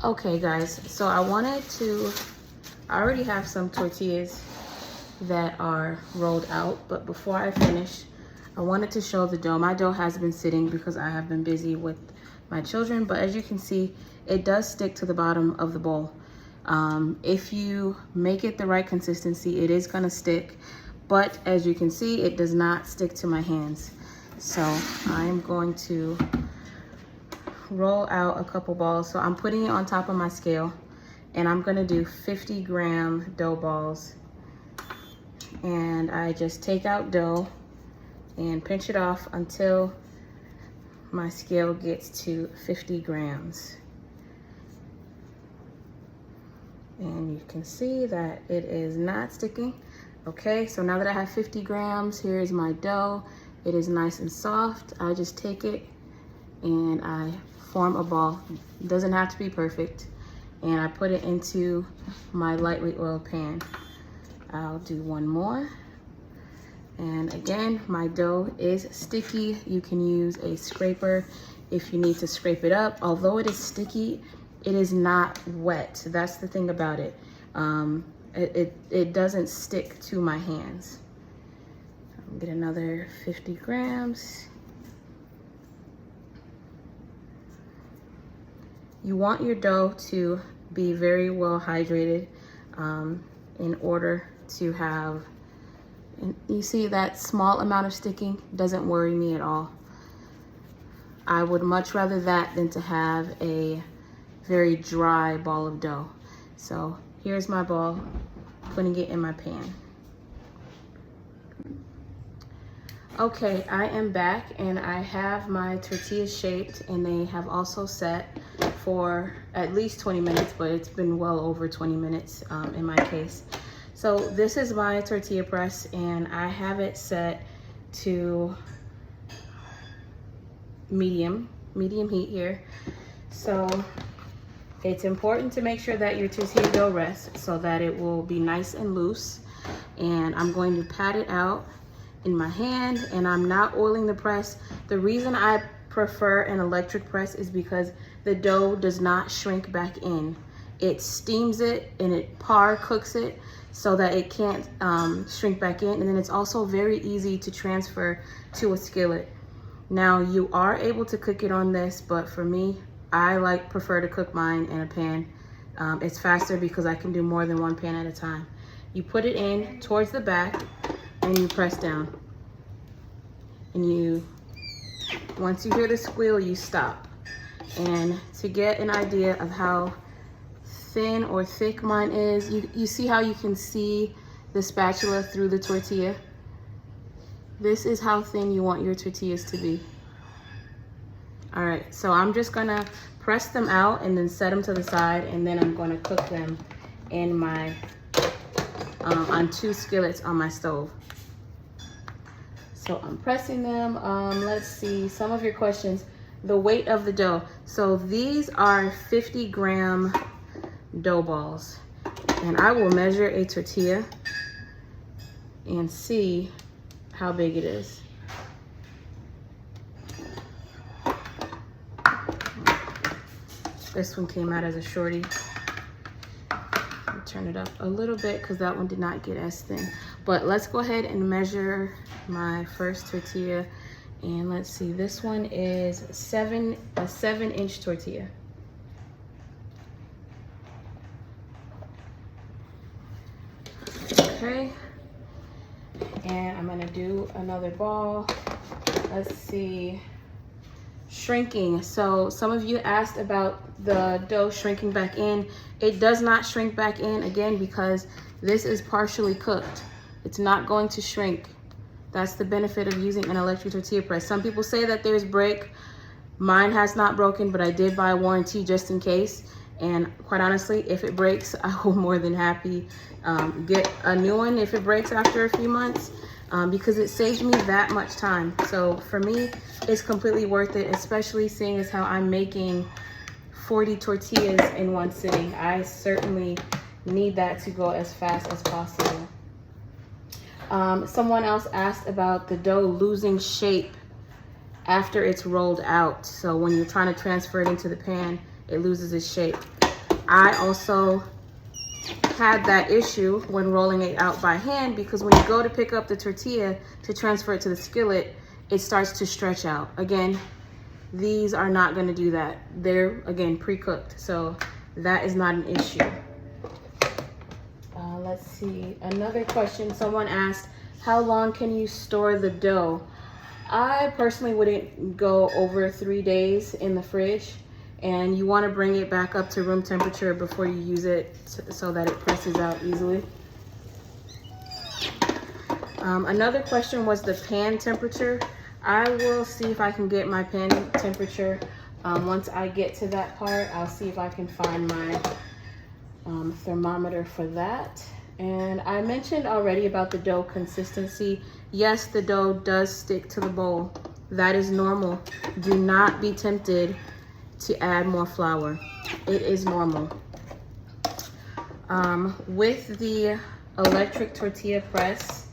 Okay guys, so I already have some tortillas that are rolled out, but before I finish, I wanted to show the dough. My dough has been sitting because I have been busy with my children, but as you can see, it does stick to the bottom of the bowl. If you make it the right consistency, it is gonna stick, but as you can see, it does not stick to my hands. So I'm going to roll out a couple balls. So I'm putting it on top of my scale, and I'm gonna do 50-gram dough balls. And I just take out dough and pinch it off until my scale gets to 50 grams. And you can see that it is not sticking. Okay, so now that I have 50 grams, here is my dough. It is nice and soft. I just take it and I form a ball. It doesn't have to be perfect. And I put it into my lightly oiled pan. I'll do one more. And again, my dough is sticky. You can use a scraper if you need to scrape it up. Although it is sticky, it is not wet. That's the thing about it. It doesn't stick to my hands. I'll get another 50 grams. You want your dough to be very well hydrated in order to have, and you see that small amount of sticking doesn't worry me at all. I would much rather that than to have a very dry ball of dough. So here's my ball, putting it in my pan. Okay, I am back and I have my tortillas shaped, and they have also set for at least 20 minutes, but it's been well over 20 minutes in my case. So this is my tortilla press, and I have it set to medium heat here. So it's important to make sure that your tortilla dough rests so that it will be nice and loose. And I'm going to pat it out in my hand, and I'm not oiling the press. The reason I prefer an electric press is because the dough does not shrink back in. It steams it and it par cooks it so that it can't shrink back in. And then it's also very easy to transfer to a skillet. Now you are able to cook it on this, but for me, I prefer to cook mine in a pan. It's faster because I can do more than one pan at a time. You put it in towards the back and you press down. And once you hear the squeal, you stop. And to get an idea of how thin or thick mine is, you see how you can see the spatula through the tortilla? This is how thin you want your tortillas to be. All right, so I'm just gonna press them out and then set them to the side, and then I'm gonna cook them in my, on 2 skillets on my stove. So I'm pressing them. Let's see, some of your questions. The weight of the dough. So these are 50-gram dough balls. And I will measure a tortilla and see how big it is. This one came out as a shorty. I'll turn it up a little bit because that one did not get as thin. But let's go ahead and measure my first tortilla. And let's see, this one is a 7-inch tortilla. Okay, and I'm gonna do another ball. Let's see, shrinking. So some of you asked about the dough shrinking back in. It does not shrink back in, again, because this is partially cooked. It's not going to shrink. That's the benefit of using an electric tortilla press. Some people say that there's break. Mine has not broken, but I did buy a warranty just in case. And quite honestly, if it breaks, I will more than happy get a new one if it breaks after a few months, because it saves me that much time. So for me, it's completely worth it, especially seeing as how I'm making 40 tortillas in one sitting. I certainly need that to go as fast as possible. Someone else asked about the dough losing shape after it's rolled out. So when you're trying to transfer it into the pan, it loses its shape. I also had that issue when rolling it out by hand, because when you go to pick up the tortilla to transfer it to the skillet, it starts to stretch out. Again, these are not going to do that. They're, again, pre-cooked, so that is not an issue. Let's see, another question someone asked, how long can you store the dough? I personally wouldn't go over 3 days in the fridge, and you want to bring it back up to room temperature before you use it so that it presses out easily. Another question was the pan temperature. I will see if I can get my pan temperature. Once I get to that part, I'll see if I can find my thermometer for that. And I mentioned already about the dough consistency. Yes, the dough does stick to the bowl. That is normal. Do not be tempted to add more flour. It is normal. With the electric tortilla press,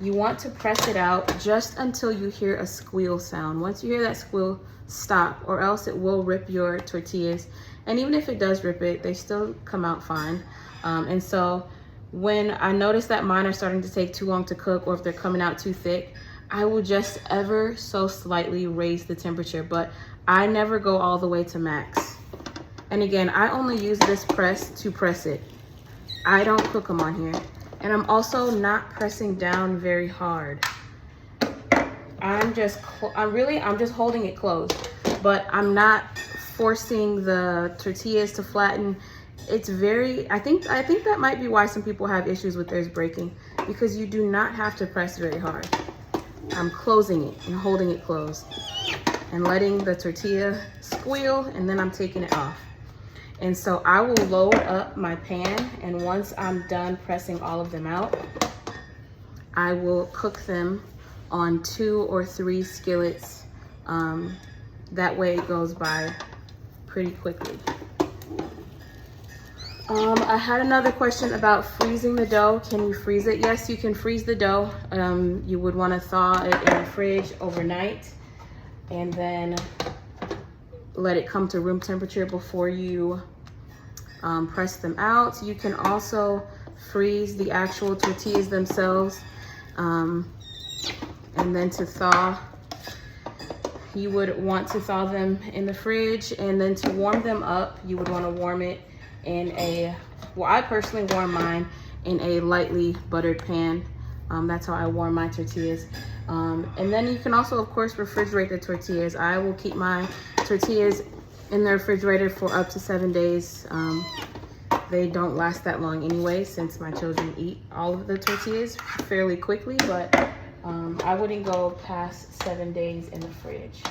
you want to press it out just until you hear a squeal sound. Once you hear that squeal, stop, or else it will rip your tortillas. And even if it does rip it, they still come out fine. And so when I notice that mine are starting to take too long to cook, or if they're coming out too thick, I will just ever so slightly raise the temperature, but I never go all the way to max. And again, I only use this press to press it. I don't cook them on here. And I'm also not pressing down very hard. I'm just holding it closed, but I'm not forcing the tortillas to flatten. It's very, I think that might be why some people have issues with theirs breaking, because you do not have to press very hard. I'm closing it and holding it closed and letting the tortilla squeal, and then I'm taking it off. And so I will load up my pan, and once I'm done pressing all of them out, I will cook them on 2 or 3 skillets. That way it goes by pretty quickly. I had another question about freezing the dough. Can you freeze it? Yes, you can freeze the dough. You would want to thaw it in the fridge overnight and then let it come to room temperature before you press them out. You can also freeze the actual tortillas themselves, and then to thaw, you would want to thaw them in the fridge, and then to warm them up, you would want to warm it in a, well, I personally warm mine in a lightly buttered pan. That's how I warm my tortillas. And then you can also, of course, refrigerate the tortillas. I will keep my tortillas in the refrigerator for up to 7 days. They don't last that long anyway, since my children eat all of the tortillas fairly quickly, but I wouldn't go past 7 days in the fridge.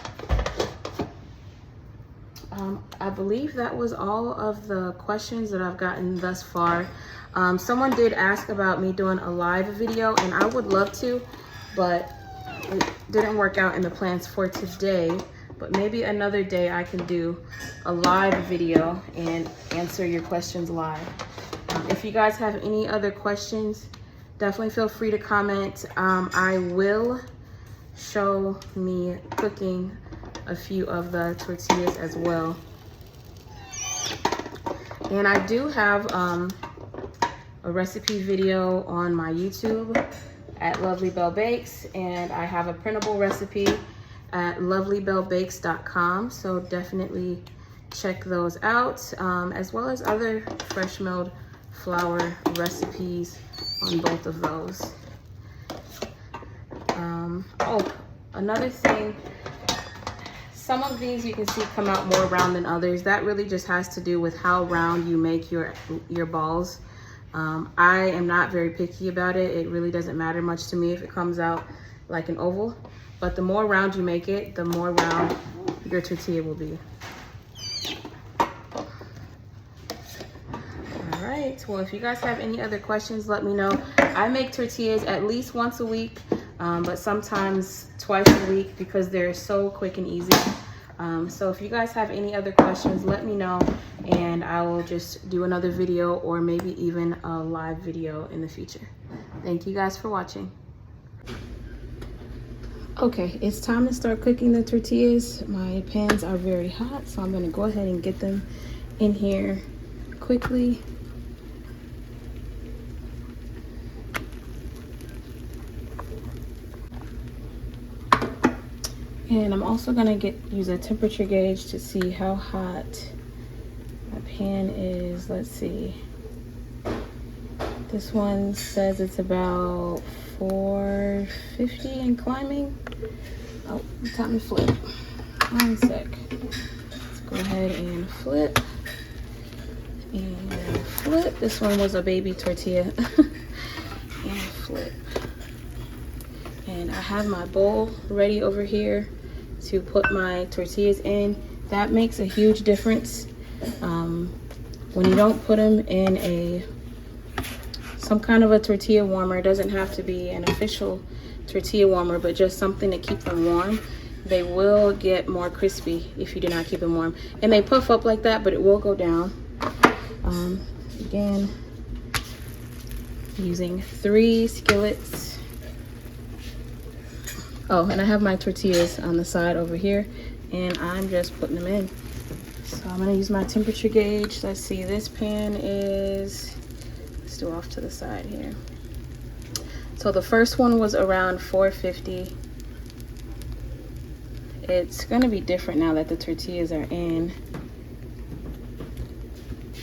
I believe that was all of the questions that I've gotten thus far. Someone did ask about me doing a live video, and I would love to, but it didn't work out in the plans for today. But maybe another day I can do a live video and answer your questions live. If you guys have any other questions, definitely feel free to comment. I will show me cooking a few of the tortillas as well. And I do have a recipe video on my YouTube at Lovely Belle Bakes, and I have a printable recipe at lovelybellebakes.com, so definitely check those out, as well as other fresh milled flour recipes on both of those. Oh, another thing, some of these you can see come out more round than others. That really just has to do with how round you make your balls. I am not very picky about it. It really doesn't matter much to me if it comes out like an oval, but the more round you make it, the more round your tortilla will be. All right, well, if you guys have any other questions, let me know. I make tortillas at least once a week, but sometimes twice a week, because they're so quick and easy. So if you guys have any other questions, let me know, and I will just do another video, or maybe even a live video in the future. Thank you guys for watching. Okay, it's time to start cooking the tortillas. My pans are very hot, so I'm gonna go ahead and get them in here quickly. And I'm also gonna use a temperature gauge to see how hot my pan is. Let's see. This one says it's about 450 and climbing. Oh, time to flip. 1 sec. Let's go ahead and flip. And flip. This one was a baby tortilla. And flip. And I have my bowl ready over here to put my tortillas in. That makes a huge difference. When you don't put them in some kind of a tortilla warmer, it doesn't have to be an official tortilla warmer, but just something to keep them warm. They will get more crispy if you do not keep them warm. And they puff up like that, but it will go down. Again, using 3 skillets. Oh, and I have my tortillas on the side over here, and I'm just putting them in. So I'm gonna use my temperature gauge. Let's see, this pan is, let's do off to the side here. So the first one was around 450. It's gonna be different now that the tortillas are in,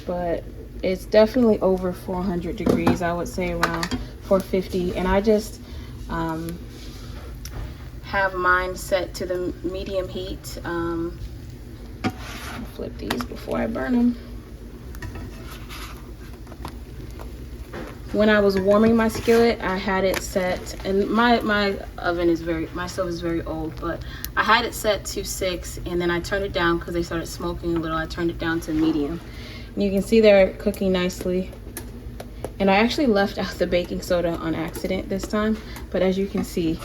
but it's definitely over 400 degrees. I would say around 450. And I just have mine set to the medium heat. Flip these before I burn them. When I was warming my skillet, I had it set, and my stove is very old, but I had it set to 6, and then I turned it down because they started smoking a little. I turned it down to medium. And you can see they're cooking nicely. And I actually left out the baking soda on accident this time, but as you can see,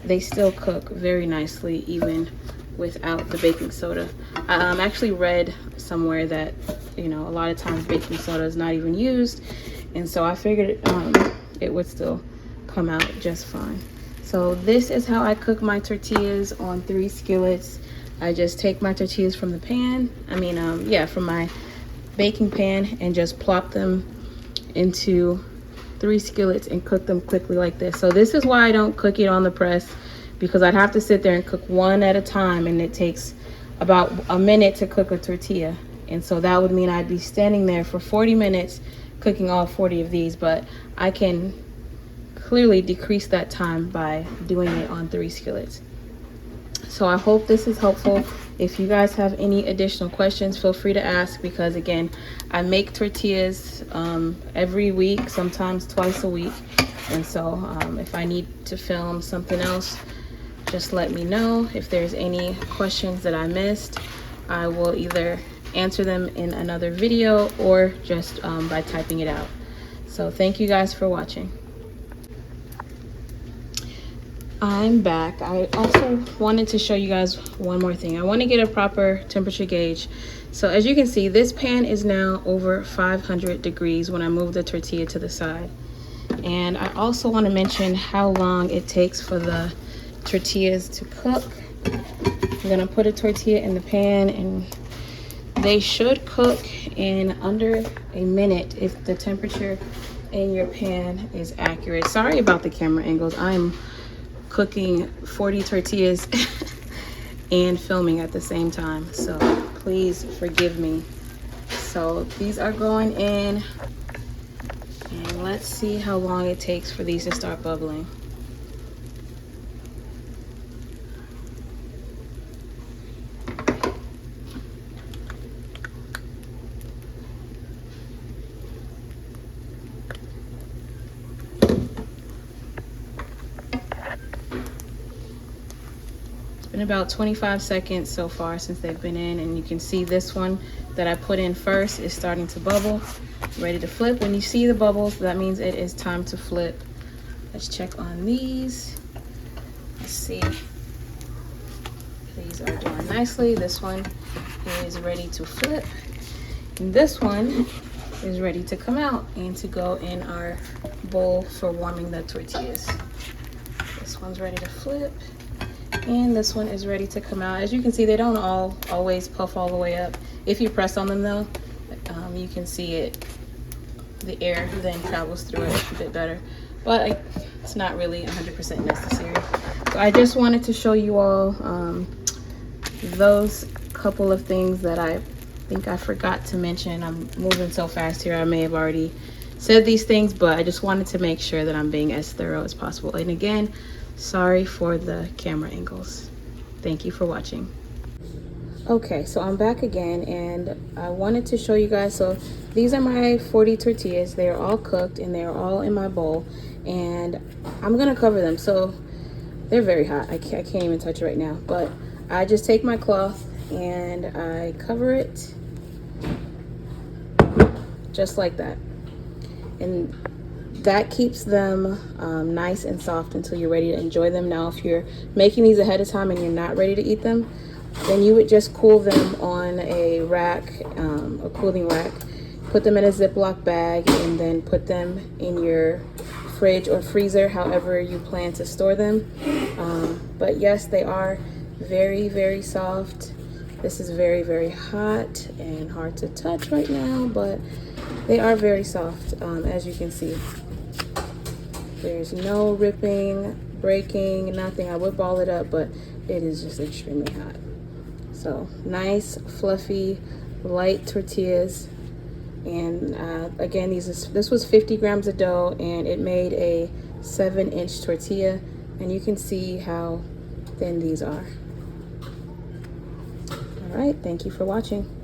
they still cook very nicely even without the baking soda. I actually read somewhere that, you know, a lot of times baking soda is not even used, and so I figured it would still come out just fine. So this is how I cook my tortillas on 3 skillets. I just take my tortillas from the pan, from my baking pan, and just plop them into 3 skillets and cook them quickly like this. So this is why I don't cook it on the press, because I'd have to sit there and cook one at a time, and it takes about a minute to cook a tortilla. And so that would mean I'd be standing there for 40 minutes cooking all 40 of these, but I can clearly decrease that time by doing it on 3 skillets. So I hope this is helpful. If you guys have any additional questions, feel free to ask, because again, I make tortillas every week, sometimes twice a week. And so if I need to film something else, just let me know. If there's any questions that I missed, I will either answer them in another video or just by typing it out. So thank you guys for watching. I'm back. I also wanted to show you guys one more thing. I want to get a proper temperature gauge. So as you can see, this pan is now over 500 degrees when I move the tortilla to the side. And I also want to mention how long it takes for the tortillas to cook. I'm gonna put a tortilla in the pan, and they should cook in under a minute if the temperature in your pan is accurate. Sorry about the camera angles. I'm cooking 40 tortillas and filming at the same time, so please forgive me. So these are going in, and let's see how long it takes for these to start bubbling. Been about 25 seconds so far since they've been in, and you can see this one that I put in first is starting to bubble, ready to flip. When you see the bubbles, that means it is time to flip. Let's check on these. Let's see. These are doing nicely. This one is ready to flip, and this one is ready to come out and to go in our bowl for warming the tortillas. This one's ready to flip, and this one is ready to come out. As you can see, they don't always puff all the way up. If you press on them though, you can see it, the air then travels through it a bit better, but it's not really 100% necessary. So I just wanted to show you all those couple of things that I think I forgot to mention. I'm moving so fast here, I may have already said these things, but I just wanted to make sure that I'm being as thorough as possible. And again, sorry for the camera angles. Thank you for watching. Okay, so I'm back again, and I wanted to show you guys. So these are my 40 tortillas. They are all cooked and they're all in my bowl, and I'm gonna cover them. So they're very hot. I can't even touch it right now, but I just take my cloth and I cover it just like that, and that keeps them nice and soft until you're ready to enjoy them. Now, if you're making these ahead of time and you're not ready to eat them, then you would just cool them on a rack, a cooling rack, put them in a Ziploc bag, and then put them in your fridge or freezer, however you plan to store them. But yes, they are very, very soft. This is very, very hot and hard to touch right now, but they are very soft, as you can see. There's no ripping, breaking, nothing. I would ball it up, but it is just extremely hot. So nice, fluffy, light tortillas. And again, this was 50 grams of dough, and it made a 7-inch tortilla. And you can see how thin these are. All right, thank you for watching.